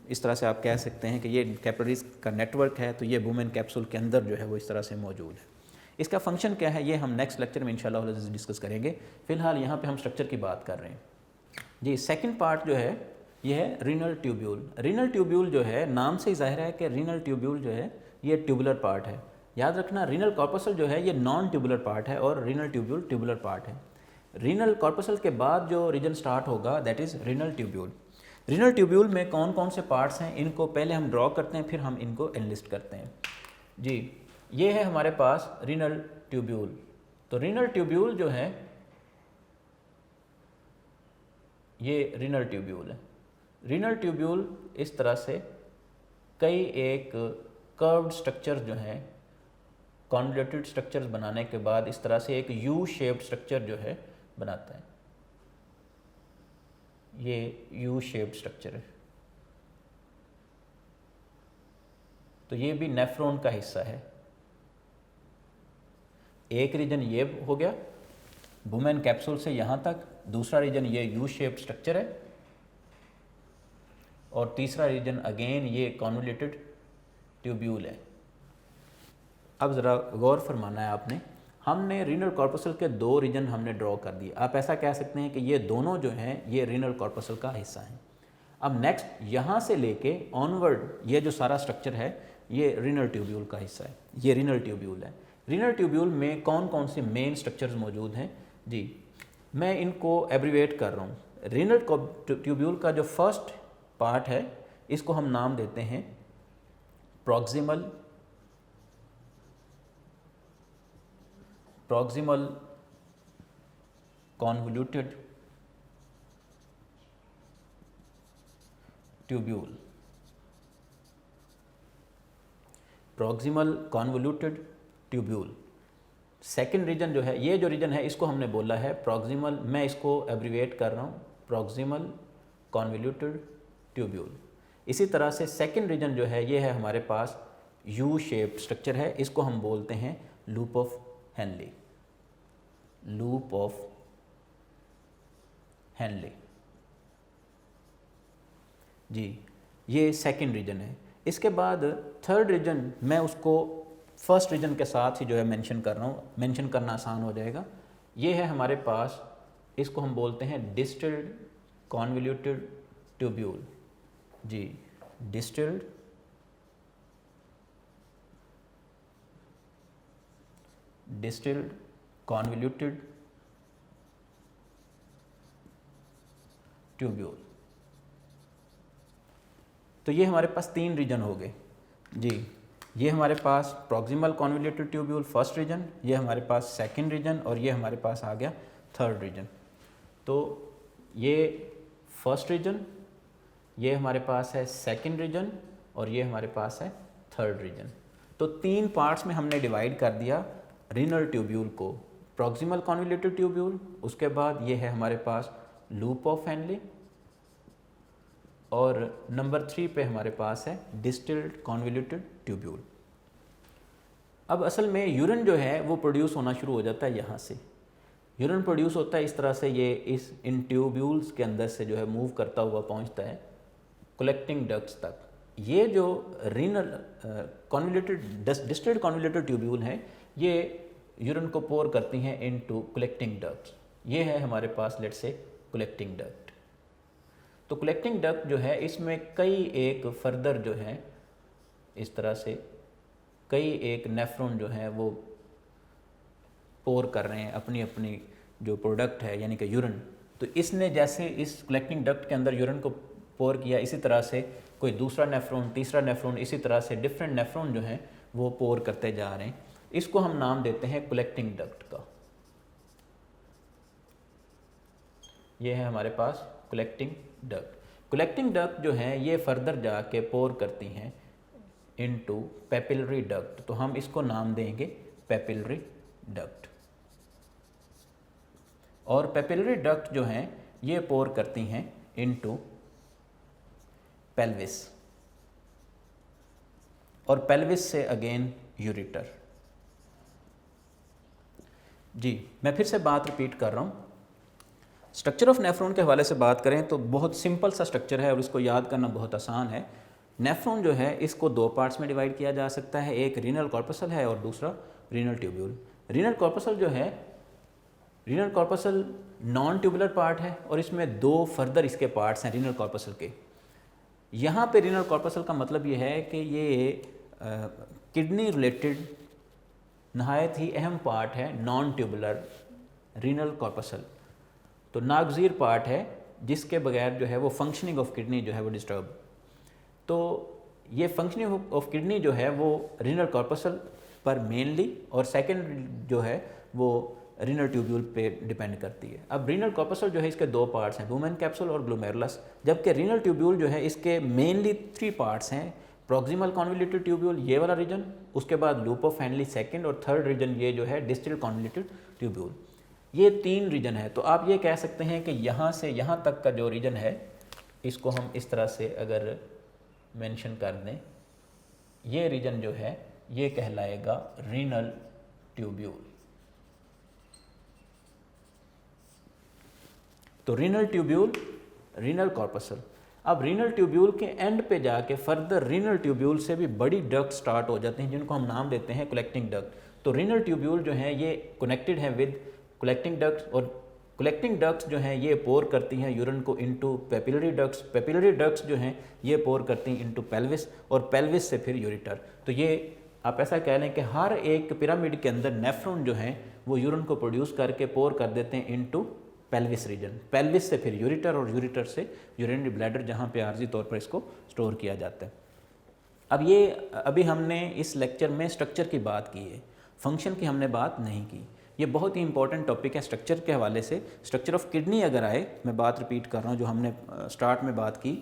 इस तरह से आप कह सकते हैं कि ये कैपिलरीज का नेटवर्क है। तो ये बोमैन कैप्सूल के अंदर जो है वो इस तरह से मौजूद है। इसका फंक्शन क्या है ये हम नेक्स्ट लेक्चर में इंशाल्लाह डिस्कस करेंगे। फिलहाल यहाँ पे हम स्ट्रक्चर की बात कर रहे हैं। जी, सेकंड पार्ट जो है ये है रीनल ट्यूब्यूल। रीनल ट्यूब्यूल जो है नाम से ही जाहिर है कि रीनल ट्यूब्यूल जो है ये ट्यूबुलर पार्ट है। याद रखना, रीनल कॉर्पसल जो है ये नॉन ट्यूबुलर पार्ट है और रीनल ट्यूब्यूल ट्यूबुलर पार्ट है। रीनल कॉर्पसल के बाद जो रीजन स्टार्ट होगा that is renal tubule. Renal tubule में कौन कौन से पार्ट्स हैं इनको पहले हम ड्रॉ करते हैं, फिर हम इनको एनलिस्ट करते हैं। जी, ये है हमारे पास रीनल ट्यूब्यूल। तो रीनल ट्यूब्यूल जो है ये रीनल ट्यूब्यूल है। रीनल ट्यूब्यूल इस तरह से कई एक कर्व्ड स्ट्रक्चर जो है, कॉन्वोल्यूटेड स्ट्रक्चर्स बनाने के बाद इस तरह से एक यू शेप्ड स्ट्रक्चर जो है बनाता है। ये यू शेप्ड स्ट्रक्चर है। तो ये भी नेफ्रॉन का हिस्सा है। एक रीजन ये हो गया बोमैन कैप्सूल से यहाँ तक, दूसरा रीजन ये यू शेप्ड स्ट्रक्चर है और तीसरा रीजन अगेन ये कॉन्वोल्यूटेड ट्यूब्यूल है। अब ज़रा गौर फरमाना है आपने, हमने रीनल कॉर्पसल के दो रीजन हमने ड्रॉ कर दिए। आप ऐसा कह सकते हैं कि ये दोनों जो हैं ये रीनल कॉर्पसल का हिस्सा हैं। अब नेक्स्ट यहाँ से लेके ऑनवर्ड ये जो सारा स्ट्रक्चर है ये रीनल ट्यूब्यूल का हिस्सा है। ये रीनल ट्यूब्यूल है। रीनल ट्यूब्यूल में कौन कौन से मेन स्ट्रक्चर्स मौजूद हैं? जी, मैं इनको एब्रीवेट कर रहा हूँ। रीनल ट्यूब्यूल का जो फर्स्ट पार्ट है इसको हम नाम देते हैं proximal convoluted tubule. Proximal convoluted tubule. Second region जो है, ये जो रीजन है इसको हमने बोला है प्रॉक्सिमल, मैं इसको एब्रीवेट कर रहा हूँ प्रॉक्सिमल कॉन्वोल्यूटेड ट्यूब्यूल। इसी तरह से सेकेंड रीजन जो है ये है हमारे पास यू शेप्ड स्ट्रक्चर है, इसको हम बोलते हैं loop of Henle. Loop of Henle. जी, ये सेकेंड रीजन है। इसके बाद थर्ड रीजन मैं उसको फर्स्ट रीजन के साथ ही जो है मेंशन कर रहा हूँ, मेंशन करना आसान हो जाएगा। ये है हमारे पास, इसको हम बोलते हैं डिस्टल कॉन्वोल्यूटेड ट्यूब्यूल, जी, डिस्टिल्ड कॉन्वोल्यूटेड ट्यूब्यूल। तो ये हमारे पास 3 रीजन हो गए जी। ये हमारे पास proximal convoluted tubule first region, ये हमारे पास सेकंड रीजन, और ये हमारे पास आ गया थर्ड रीजन। तो ये फर्स्ट रीजन, ये हमारे पास है सेकंड रीजन, और ये हमारे पास है थर्ड रीजन। तो 3 पार्ट्स में हमने डिवाइड कर दिया रीनल ट्यूब्यूल को। प्रॉक्सिमल कॉन्वोल्यूटेड ट्यूब्यूल, उसके बाद ये है हमारे पास लूप ऑफ हेनले, और नंबर 3 पे हमारे पास है डिस्टिल्ड कॉन्वोल्यूटेड ट्यूब्यूल। अब असल में यूरिन जो है वो प्रोड्यूस होना शुरू हो जाता है यहाँ से। यूरिन प्रोड्यूस होता है इस तरह से, ये इन ट्यूब्यूल्स के अंदर से जो है मूव करता हुआ पहुँचता है कलेक्टिंग डक्ट्स तक। ये जो renal convoluted distilled convoluted tubule हैं, ये यूरिन को पोर करती हैं इनटू कलेक्टिंग डक्ट्स। ये है हमारे पास लेट्स से कलेक्टिंग डक्ट। तो कलेक्टिंग डक्ट जो है इसमें कई एक फर्दर जो है इस तरह से कई एक नेफ्रॉन जो है वो पोर कर रहे हैं अपनी अपनी जो प्रोडक्ट है यानी कि यूरिन। तो इसने जैसे इस कलेक्टिंग डक्ट के अंदर यूरिन को पोर किया, इसी तरह से कोई दूसरा नेफ्रॉन, तीसरा नेफ्रॉन, इसी तरह से डिफरेंट नेफ्रॉन जो हैं वो पोर करते जा रहे हैं। इसको हम नाम देते हैं कलेक्टिंग डक्ट का। ये है हमारे पास कलेक्टिंग डक्ट। कलेक्टिंग डक्ट जो है ये फर्दर जाके पोर करती हैं इनटू पेपिलरी डक्ट। तो हम इसको नाम देंगे पेपिलरी डक्ट। और पेपिलरी डक्ट जो हैं ये पोर करती हैं इनटू पेल्विस, और पेल्विस से अगेन यूरिटर। जी, मैं फिर से बात रिपीट कर रहा हूँ। स्ट्रक्चर ऑफ नेफ्रॉन के हवाले से बात करें तो बहुत सिंपल सा स्ट्रक्चर है और इसको याद करना बहुत आसान है। नेफ्रॉन जो है इसको 2 पार्ट्स में डिवाइड किया जा सकता है, एक रीनल कॉर्पसल है और दूसरा रीनल ट्यूब्यूल। रीनल कॉर्पसल जो है, renal corpuscle non tubular part है और इसमें 2 फर्दर इसके पार्ट्स हैं रीनल कॉर्पसल के। यहाँ पे रीनल कॉर्पसल का मतलब ये है कि ये किडनी रिलेटेड नहायत ही अहम पार्ट है नॉन ट्यूबुलर रीनल कॉर्पसल। तो नागज़ीर पार्ट है जिसके बगैर जो है वो फंक्शनिंग ऑफ किडनी जो है वो डिस्टर्ब। तो ये फंक्शनिंग ऑफ किडनी जो है वो रीनल कॉर्पसल पर मेनली, और सेकंड जो है वो रीनल ट्यूब्यूल पे डिपेंड करती है। अब रीनल कॉर्पसल जो है इसके 2 पार्ट्स हैं, लुमेन कैप्सूल और ग्लोमेरुलस, जबकि रीनल ट्यूब्यूल जो है इसके मेनली 3 पार्ट्स हैं। प्रॉक्सिमल कॉन्वोल्यूटेड ट्यूब्यूल ये वाला रीजन, उसके बाद लूप ऑफ हेनले सेकंड, और थर्ड रीजन ये जो है डिस्टिल्ड कॉन्वोल्यूटेड ट्यूब्यूल। ये 3 रीजन है। तो आप ये कह सकते हैं कि यहाँ से यहाँ तक का जो रीजन है इसको हम इस तरह से अगर मेंशन कर दें, ये रीजन जो है ये कहलाएगा रीनल ट्यूब्यूल। तो रीनल ट्यूब्यूल, रीनल कॉर्पसल। अब रीनल ट्यूब्यूल के एंड पे जाके फर्दर रीनल ट्यूब्यूल से भी बड़ी डक्ट स्टार्ट हो जाती हैं जिनको हम नाम देते हैं कलेक्टिंग डक्ट। तो रीनल ट्यूब्यूल जो है ये कनेक्टेड है विद कलेक्टिंग डक्ट्स, और कलेक्टिंग डक्ट्स जो हैं ये पोर करती हैं यूरिन को into papillary ducts. Papillary ducts जो हैं ये पोर करती हैं इनटू पेल्विस, और पेल्विस से फिर यूरिटर। तो ये आप ऐसा कह लें कि हर एक पिरामिड के अंदर नेफ्रॉन जो हैं वो यूरिन को प्रोड्यूस करके पोर कर देते हैं इनटू पेल्विस रीजन। पेल्विस से फिर यूरिटर, और यूरिटर से यूरिनरी ब्लैडर जहाँ पे आर्जी तौर पर इसको स्टोर किया जाता है। अब ये अभी हमने इस लेक्चर में स्ट्रक्चर की बात की है, फंक्शन की हमने बात नहीं की। ये बहुत ही इंपॉर्टेंट टॉपिक है स्ट्रक्चर के हवाले से। स्ट्रक्चर ऑफ किडनी अगर आए, मैं बात रिपीट कर रहा हूँ जो हमने स्टार्ट में बात की,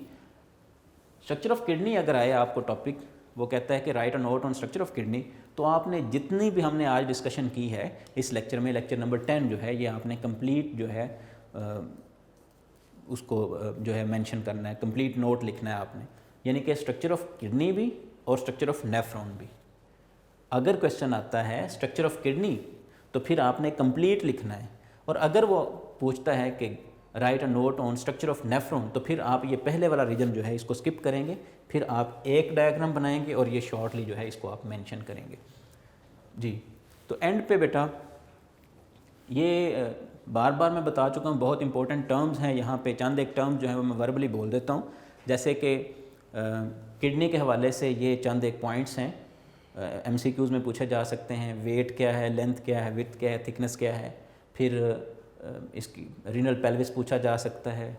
स्ट्रक्चर ऑफ किडनी अगर आए आपको टॉपिक, वो कहता है कि write a note on structure of kidney, तो आपने जितनी भी हमने आज डिस्कशन की है इस लेक्चर में, लेक्चर नंबर 10 जो है ये आपने कंप्लीट जो है उसको जो है मेंशन करना है, कंप्लीट नोट लिखना है आपने। यानी कि स्ट्रक्चर ऑफ किडनी भी और स्ट्रक्चर ऑफ नेफ्रॉन भी। अगर क्वेश्चन आता है स्ट्रक्चर ऑफ किडनी तो फिर आपने कंप्लीट लिखना है, और अगर वो पूछता है कि write a note on structure of nephron, तो फिर आप ये पहले वाला रीजन जो है इसको स्किप करेंगे, फिर आप एक डायग्राम बनाएंगे और ये शॉर्टली जो है इसको आप मेंशन करेंगे। जी, तो एंड पे बेटा ये बार बार मैं बता चुका हूँ, बहुत इंपॉर्टेंट टर्म्स हैं यहाँ पे। चंद एक टर्म जो है वो मैं वर्बली बोल देता हूँ, जैसे कि किडनी के हवाले से ये चंद एक पॉइंट्स हैं, MCQs में पूछे जा सकते हैं। वेट क्या है, लेंथ क्या है, विड्थ क्या है, थिकनेस क्या है। फिर इसकी रीनल पेल्विस पूछा जा सकता है।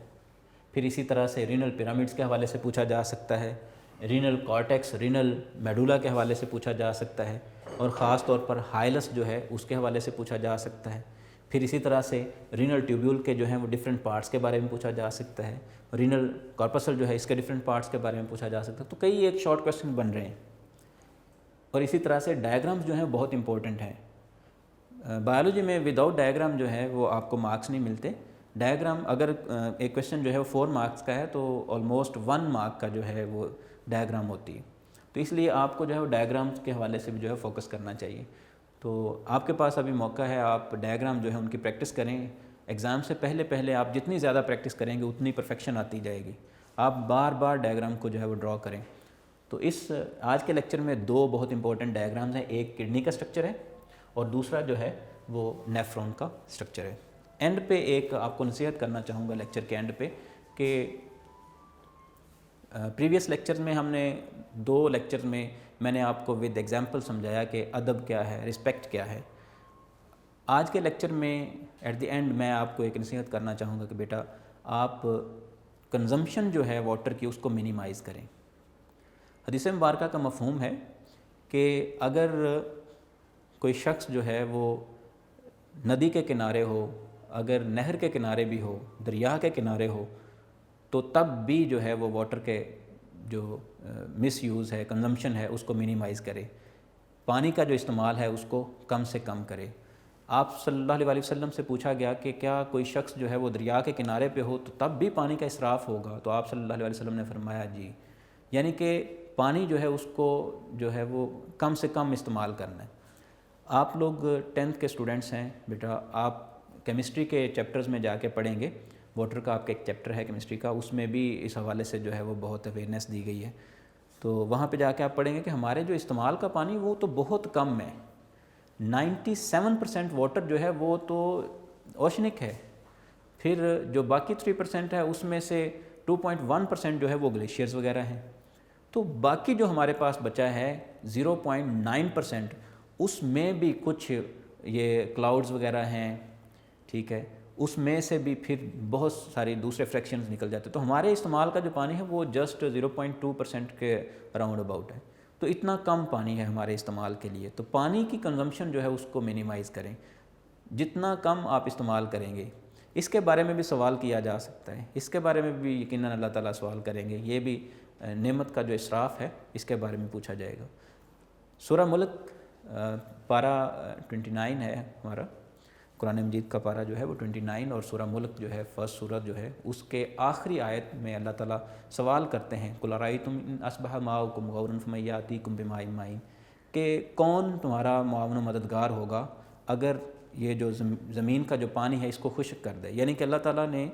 फिर इसी तरह से रीनल पिरामिड्स के हवाले से पूछा जा सकता है। रीनल कॉर्टेक्स, रीनल मेडुला के हवाले से पूछा जा सकता है। और ख़ास तौर पर हाइलस जो है उसके हवाले से पूछा जा सकता है। फिर इसी तरह से रीनल ट्यूब्यूल के जो हैं वो डिफरेंट पार्ट्स के बारे में पूछा जा सकता है। रीनल कॉर्पसल जो है इसके डिफरेंट पार्ट्स के बारे में पूछा जा सकता है। तो कई एक शॉर्ट क्वेश्चन बन रहे हैं। और इसी तरह से डायग्राम्स जो हैं बहुत इंपॉर्टेंट हैं। बायोलॉजी में विदाउट डायग्राम जो है वो आपको मार्क्स नहीं मिलते। डायग्राम अगर एक क्वेश्चन जो है वो 4 मार्क्स का है तो ऑलमोस्ट 1 मार्क का जो है वो डायग्राम होती है। तो इसलिए आपको जो है वो डायग्राम्स के हवाले से भी जो है फोकस करना चाहिए। तो आपके पास अभी मौका है, आप डायग्राम जो है उनकी प्रैक्टिस करें। एग्ज़ाम से पहले पहले आप जितनी ज़्यादा प्रैक्टिस करेंगे उतनी परफेक्शन आती जाएगी। आप बार बार डायग्राम को जो है वो ड्रॉ करें। तो इस आज के लेक्चर में 2 बहुत इंपॉर्टेंट डायग्राम्स हैं। एक किडनी का स्ट्रक्चर है और दूसरा जो है वो नेफ्रॉन का स्ट्रक्चर है। एंड पे एक आपको नसीहत करना चाहूँगा लेक्चर के एंड पे कि प्रीवियस लेक्चर में हमने 2 लेक्चर में मैंने आपको विद एग्जांपल समझाया कि अदब क्या है, रिस्पेक्ट क्या है। आज के लेक्चर में एट द एंड मैं आपको एक नसीहत करना चाहूँगा कि बेटा आप कंजम्पशन जो है वाटर की उसको मिनिमाइज़ करें। हदीस मुबारका का मफ़हूम है कि अगर कोई शख्स जो है वो नदी के किनारे हो, अगर नहर के किनारे भी हो, दरिया के किनारे हो, तो तब भी जो है वो वाटर के जो मिस यूज़ है, कंजम्पशन है, उसको मिनिमाइज़ करे। पानी का जो इस्तेमाल है उसको कम से कम करे। आप सल्लल्लाहु अलैहि वसल्लम से पूछा गया कि क्या कोई शख्स जो है वो दरिया के किनारे पे हो तो तब भी पानी का इसराफ़ होगा? तो आप सल्लल्लाहु अलैहि वसल्लम ने फरमाया जी, यानी कि पानी जो है उसको जो है वो कम से कम इस्तेमाल करना है। आप लोग 10th के स्टूडेंट्स हैं बेटा, आप केमिस्ट्री के चैप्टर्स में जाके पढ़ेंगे। वाटर का आपका एक चैप्टर है केमिस्ट्री का, उसमें भी इस हवाले से जो है वो बहुत अवेयरनेस दी गई है। तो वहाँ पे जाके आप पढ़ेंगे कि हमारे जो इस्तेमाल का पानी वो तो बहुत कम है। 97% वाटर जो है वो तो ओशनिक है। फिर जो बाकी 3% है उसमें से 2.1% जो है वो ग्लेशियर्स वगैरह हैं। तो बाकी जो हमारे पास बचा है 0.9%, उसमें भी कुछ ये क्लाउड्स वगैरह हैं, ठीक है, उसमें से भी फिर बहुत सारी दूसरे फ्रैक्शंस निकल जाते हैं। तो हमारे इस्तेमाल का जो पानी है वो जस्ट 0.2% के अराउंड अबाउट है। तो इतना कम पानी है हमारे इस्तेमाल के लिए। तो पानी की कंजम्पशन जो है उसको मिनिमाइज़ करें। जितना कम आप इस्तेमाल करेंगे, इसके बारे में भी सवाल किया जा सकता है, इसके बारे में भी यकीनन अल्लाह ताला सवाल करेंगे। ये भी नेमत का जो इसराफ़ है इसके बारे में पूछा जाएगा। सूरह मुल्क पारा 29 है हमारा, कुरान मजीद का पारा जो है वो 29, और सूरह मुल्क जो है फर्स्ट सूरत जो है उसके आखिरी आयत में अल्लाह ताला सवाल करते हैं, कुल अरायतुम इन अस्बह माउकुम गौरन फमय्यातिकुम बिमाइन माइन, कि कौन तुम्हारा मुआवन मददगार होगा अगर ये जो ज़मीन का जो पानी है इसको खुश्क कर दे। यानी कि अल्लाह ताला ने,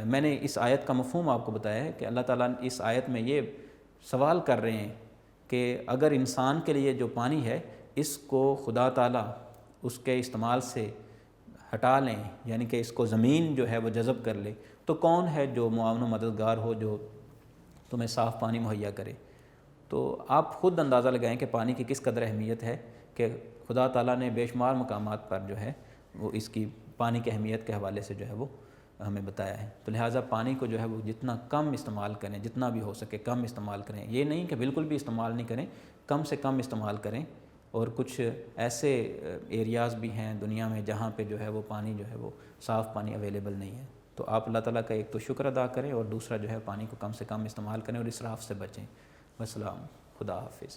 मैंने इस आयत का मफ़हूम आपको बताया है कि अल्लाह ताला इस आयत में ये सवाल कर रहे हैं कि अगर इंसान के लिए जो पानी है इसको खुदा ताला उसके इस्तेमाल से हटा लें, यानी कि इसको ज़मीन जो है वो जज़ब कर ले, तो कौन है जो मुआवन मददगार हो जो तुम्हें साफ़ पानी मुहैया करे। तो आप ख़ुद अंदाज़ा लगाएं कि पानी की किस कदर अहमियत है कि खुदा ताला ने बेशुमार मकामात पर जो है वो इसकी पानी की अहमियत के हवाले से जो है वो हमें बताया है। तो लिहाजा पानी को जो है वो जितना कम इस्तेमाल करें, जितना भी हो सके कम इस्तेमाल करें। ये नहीं कि बिल्कुल भी इस्तेमाल नहीं करें, कम से कम इस्तेमाल करें। और कुछ ऐसे एरियाज़ भी हैं दुनिया में जहाँ पे जो है वो पानी जो है वो साफ़ पानी अवेलेबल नहीं है। तो आप अल्लाह ताला का एक तो शुक्र अदा करें और दूसरा जो है पानी को कम से कम इस्तेमाल करें और इसराफ़ से बचें। वस्सलाम, खुदा हाफिज़।